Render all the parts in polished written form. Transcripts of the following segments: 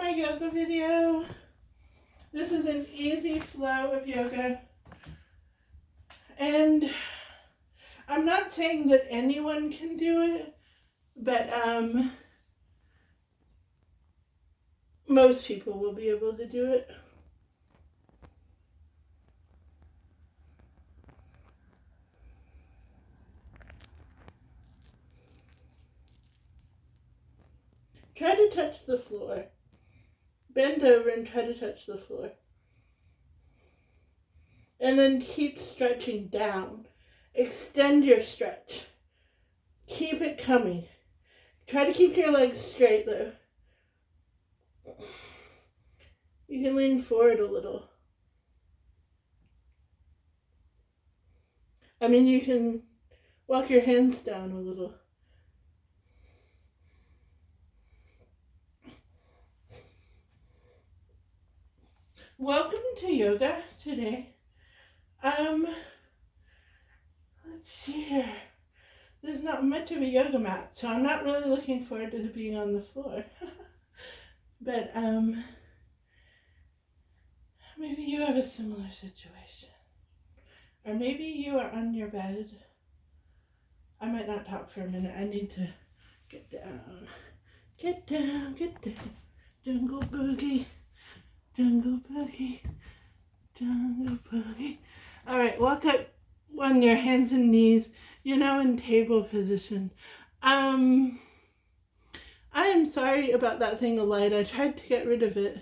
my yoga video. This is an easy flow of yoga. And I'm not saying that anyone can do it, but most people will be able to do it. Try to touch the floor. Bend over and try to touch the floor. And then keep stretching down. Extend your stretch. Keep it coming. Try to keep your legs straight though. You can lean forward a little. I mean, you can walk your hands down a little. Welcome to yoga today. Let's see here. There's not much of a yoga mat, so I'm not really looking forward to being on the floor. But maybe you have a similar situation. Or maybe you are on your bed. I might not talk for a minute. I need to get down. Get down, get down. Jungle boogie. Jungle boogie. Jungle boogie. All right, walk up on your hands and knees. You're now in table position. I am sorry about that thing of light. I tried to get rid of it.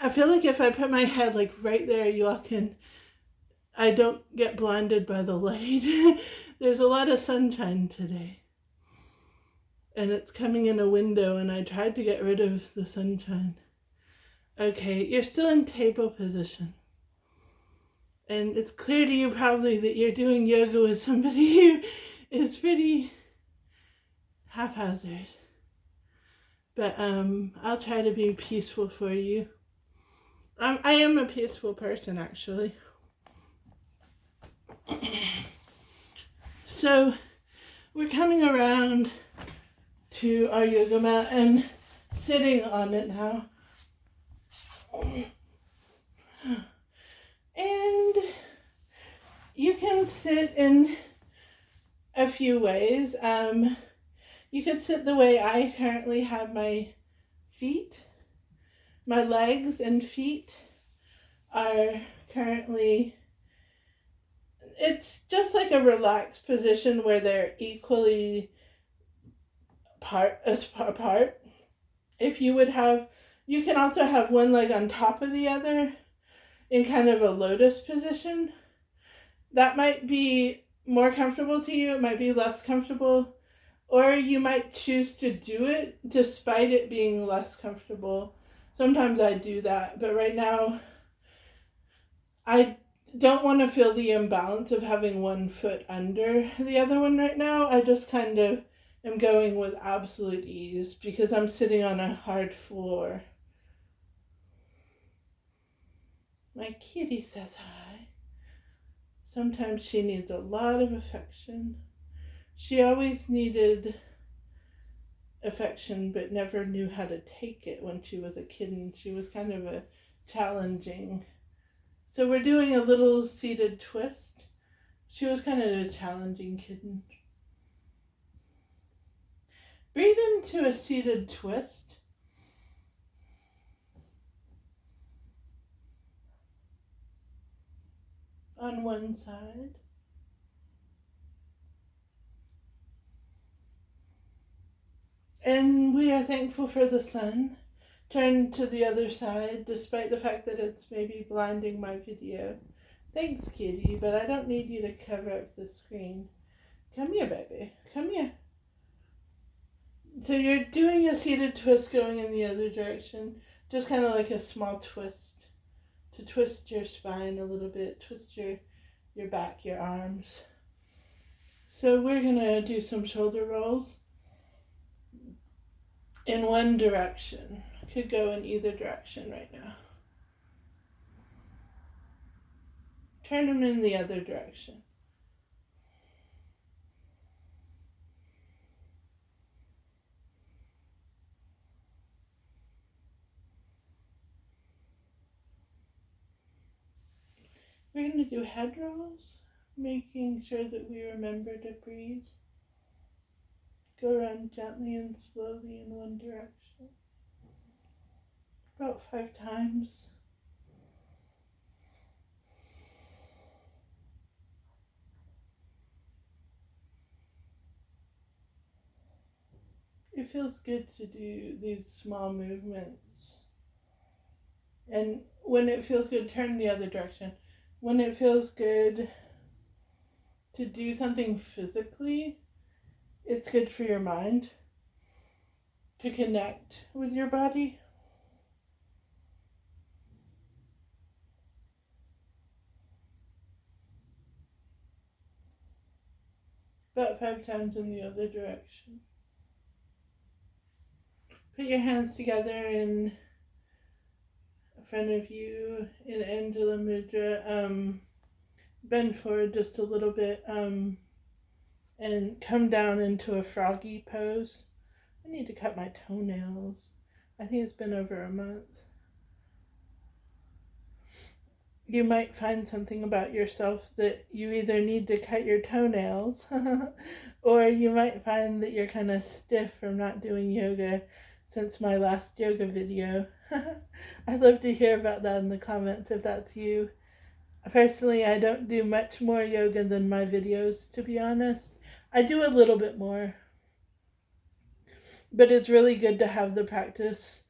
I feel like if I put my head like right there, I don't get blinded by the light. There's a lot of sunshine today. And it's coming in a window, and I tried to get rid of the sunshine. Okay, you're still in table position. And it's clear to you probably that you're doing yoga with somebody who is pretty haphazard. But I'll try to be peaceful for you. I am a peaceful person, actually. So we're coming around to our yoga mat and sitting on it now. And you can sit in a few ways. You could sit the way I currently have my feet. My legs and feet are currently, it's just like a relaxed position where they're equally apart. If you would have, you can also have one leg on top of the other in kind of a lotus position. That might be more comfortable to you. It might be less comfortable. Or you might choose to do it despite it being less comfortable. Sometimes I do that. But right now, I don't want to feel the imbalance of having one foot under the other one right now. I just kind of am going with absolute ease because I'm sitting on a hard floor. My kitty says hi. Sometimes she needs a lot of affection. She always needed affection but never knew how to take it when she was a kitten. She was kind of a challenging. So we're doing a little seated twist. She was kind of a challenging kitten. Breathe into a seated twist. On one side. And we are thankful for the sun. Turn to the other side, despite the fact that it's maybe blinding my video. Thanks, kitty, but I don't need you to cover up the screen. Come here, baby. Come here. So you're doing a seated twist going in the other direction. Just kind of like a small twist. To twist your spine a little bit. Twist your back, your arms. So we're going to do some shoulder rolls. In one direction. Could go in either direction right now. Turn them in the other direction. We're going to do head rolls, making sure that we remember to breathe. Go around gently and slowly in one direction. About 5 times. It feels good to do these small movements. And when it feels good, turn the other direction. When it feels good to do something physically, it's good for your mind to connect with your body. About 5 times in the other direction. Put your hands together in front of you in Anjala Mudra. Bend forward just a little bit and come down into a froggy pose. I need to cut my toenails. I think it's been over a month. You might find something about yourself that you either need to cut your toenails or you might find that you're kind of stiff from not doing yoga since my last yoga video. I'd love to hear about that in the comments if that's you. Personally, I don't do much more yoga than my videos, to be honest. I do a little bit more. But it's really good to have the practice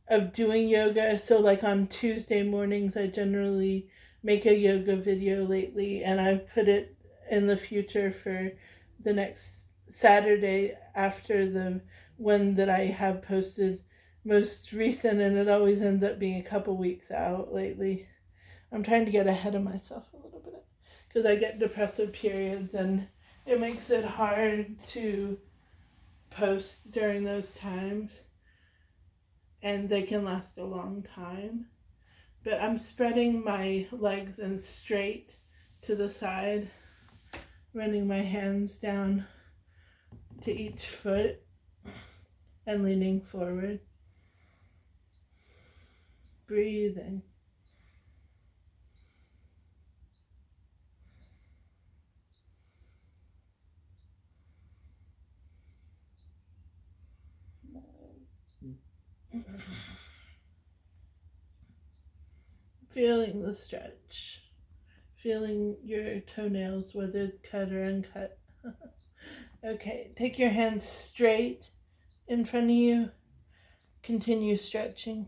of doing yoga. So like on Tuesday mornings, I generally make a yoga video lately, and I've put it in the future for the next Saturday after the one that I have posted most recent, and it always ends up being a couple weeks out lately. I'm trying to get ahead of myself a little bit because I get depressive periods and it makes it hard to post during those times, and they can last a long time. But I'm spreading my legs and straight to the side, running my hands down to each foot and leaning forward. Breathing. Feeling the stretch. Feeling your toenails, whether it's cut or uncut. Okay, take your hands straight in front of you. Continue stretching.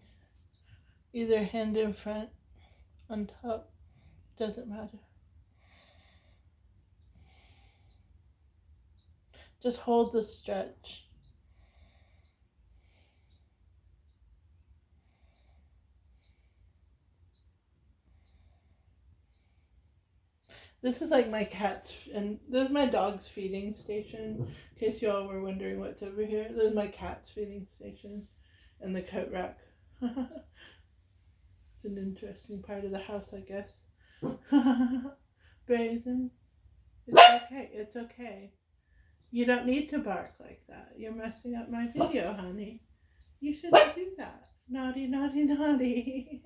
Either hand in front, on top, doesn't matter. Just hold the stretch. This is like my cat's, and this is my dog's feeding station, in case y'all were wondering what's over here. This is my cat's feeding station and the coat rack. It's an interesting part of the house, I guess. Brazen. It's okay. It's okay. You don't need to bark like that. You're messing up my video, honey. You shouldn't do that. Naughty, naughty, naughty.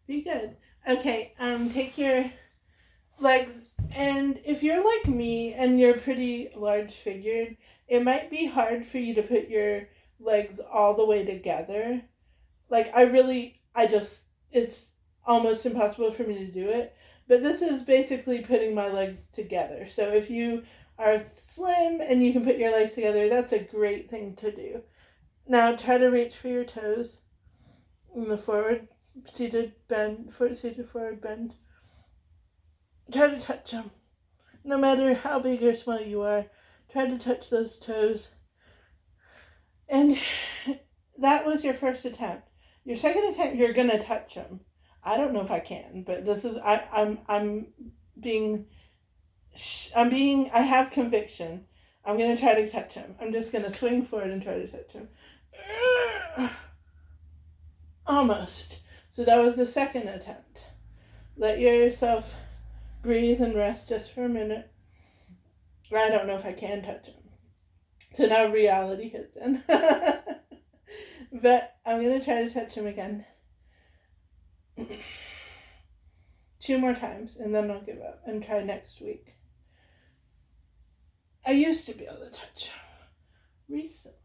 Be good. Okay, take your legs, and if you're like me and you're pretty large figured, it might be hard for you to put your legs all the way together. Like it's almost impossible for me to do it, but this is basically putting my legs together. So if you are slim and you can put your legs together, that's a great thing to do. Now try to reach for your toes in the forward seated forward bend. Try to touch them. No matter how big or small you are, try to touch those toes. And that was your first attempt. Your second attempt, you're gonna touch them. I don't know if I can, but this is I have conviction. I'm gonna try to touch him. I'm just gonna swing forward and try to touch him. Almost. So that was the second attempt. Let yourself breathe and rest just for a minute. I don't know if I can touch him. So now reality hits in. But I'm going to try to touch him again. 2 more times, and then I'll give up and try next week. I used to be able to touch recently.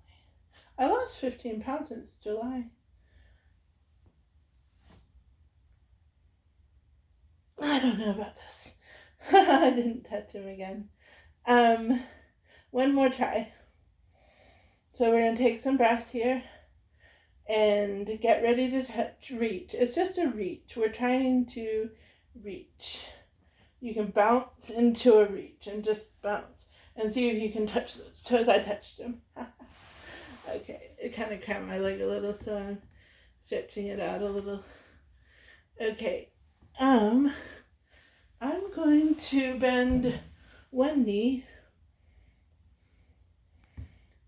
I lost 15 pounds since July. I don't know about this. I didn't touch him again. One more try. So we're going to take some breaths here and get ready to reach. It's just a reach. We're trying to reach. You can bounce into a reach and just bounce and see if you can touch those toes. I touched them. Okay, it kind of cramped my leg a little, so I'm stretching it out a little. Okay, I'm going to bend one knee,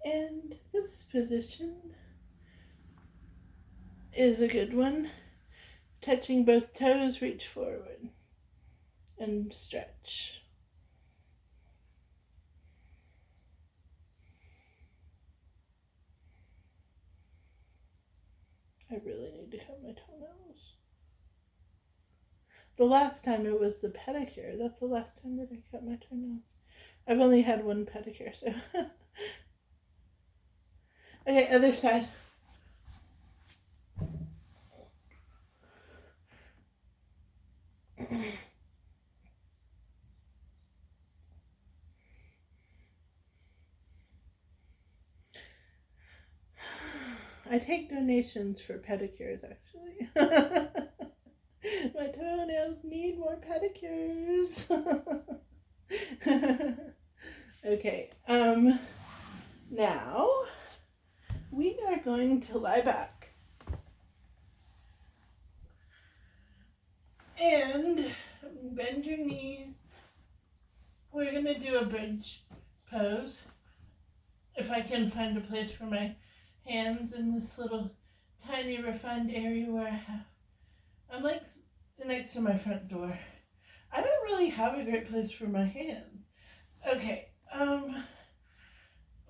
and this position is a good one. Touching both toes, reach forward and stretch. I really need to cut my toenails. The last time it was the pedicure. That's the last time that I cut my toenails. I've only had one pedicure, so. Okay, other side. I take donations for pedicures, actually. My toenails need more pedicures. Okay, now we are going to lie back and bend your knees. We're going to do a bridge pose. If I can find a place for my hands in this little tiny refined area where I'm like next to my front door. I don't really have a great place for my hands. Okay,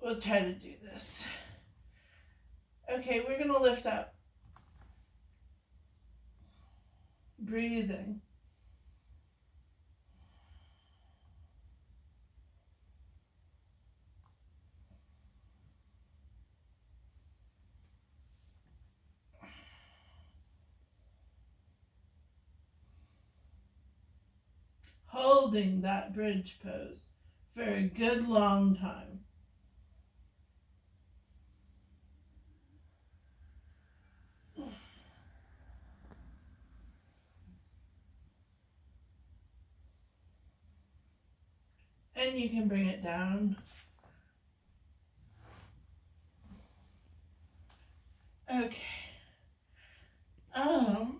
we'll try to do this. Okay, we're gonna lift up. Breathing. Holding that bridge pose for a good long time. And you can bring it down. Okay. Oh,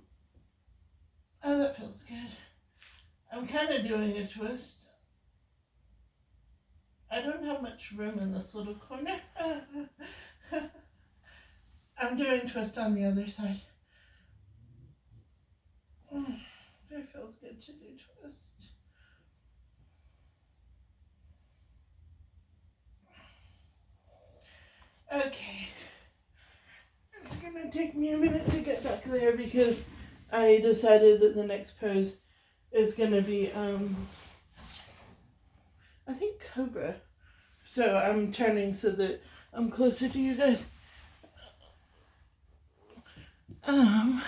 that feels good. I'm kind of doing a twist. I don't have much room in this little corner. I'm doing twist on the other side. It feels good to do twist. Okay. It's gonna take me a minute to get back there because I decided that the next pose is gonna be I think cobra. So I'm turning so that I'm closer to you guys. Oh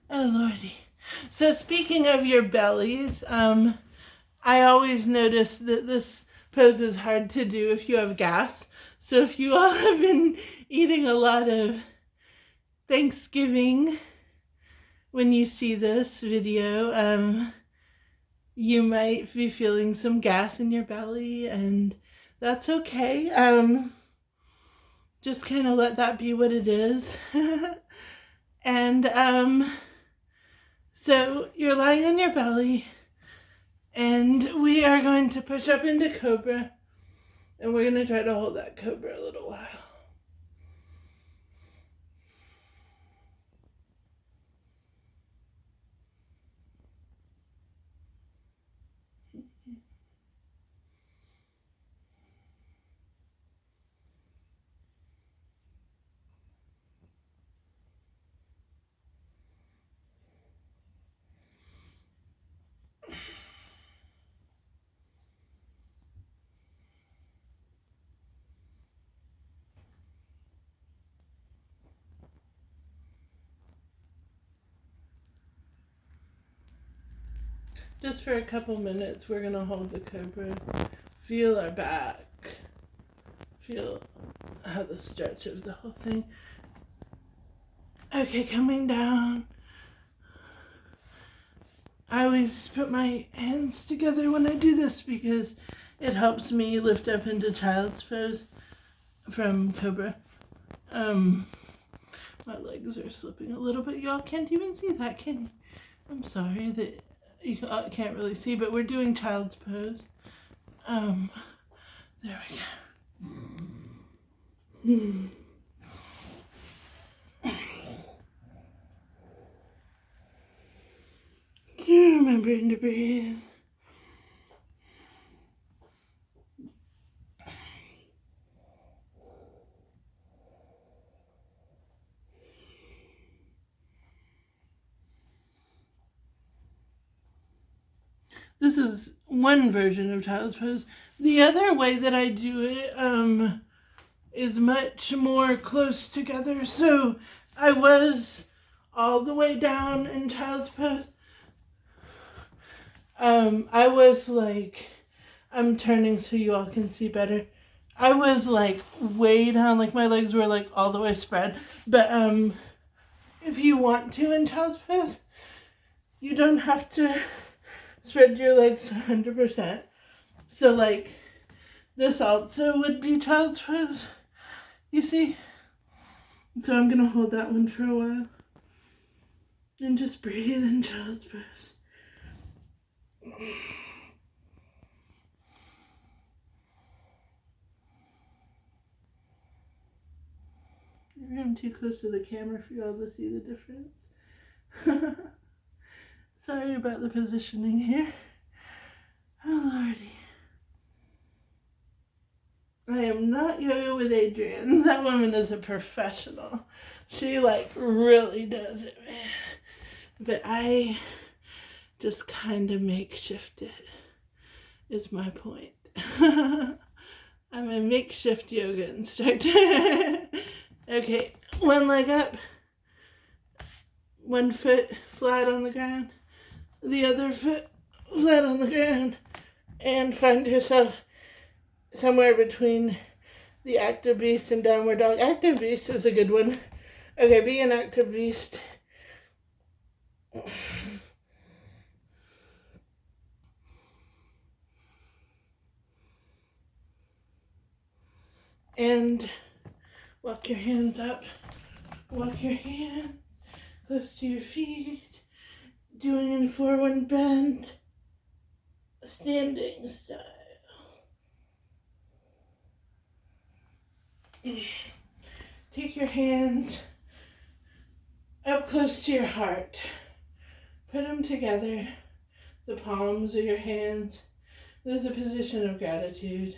lordy. So speaking of your bellies, I always notice that this pose is hard to do if you have gas. So if you all have been eating a lot of Thanksgiving when you see this video, you might be feeling some gas in your belly, and that's okay. Just kind of let that be what it is. And so you're lying on your belly, and we are going to push up into cobra, and we're going to try to hold that cobra a little while. Just for a couple minutes, we're going to hold the cobra. Feel our back. Feel how the stretch of the whole thing. Okay, coming down. I always put my hands together when I do this because it helps me lift up into child's pose from cobra. My legs are slipping a little bit. Y'all can't even see that, can you? I'm sorry that you can't really see, but we're doing child's pose. There we go. Remembering to breathe. This is one version of child's pose. The other way that I do it is much more close together. So I was all the way down in child's pose. I was like, I'm turning so you all can see better. I was like way down, like my legs were like all the way spread. But if you want to in child's pose, you don't have to spread your legs 100%. So like this also would be child's pose, you see? So I'm gonna hold that one for a while and just breathe in child's pose. I'm too close to the camera for you all to see the difference. Sorry about the positioning here. Oh, Lordy. I am not yoga with Adrienne. That woman is a professional. She like really does it, man. But I just kind of makeshift it, is my point. I'm a makeshift yoga instructor. Okay, one leg up, one foot flat on the ground, the other foot flat on the ground, and find yourself somewhere between the active beast and downward dog. Active beast is a good one. Okay, be an active beast. And walk your hands up. Walk your hands close to your feet. Doing an forward bend. Standing style. Take your hands up close to your heart. Put them together. The palms of your hands. There's a position of gratitude.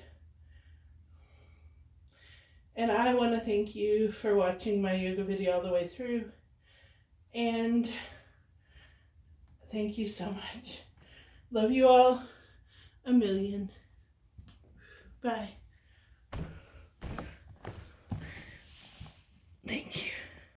And I want to thank you for watching my yoga video all the way through. And thank you so much. Love you all a million. Bye. Thank you.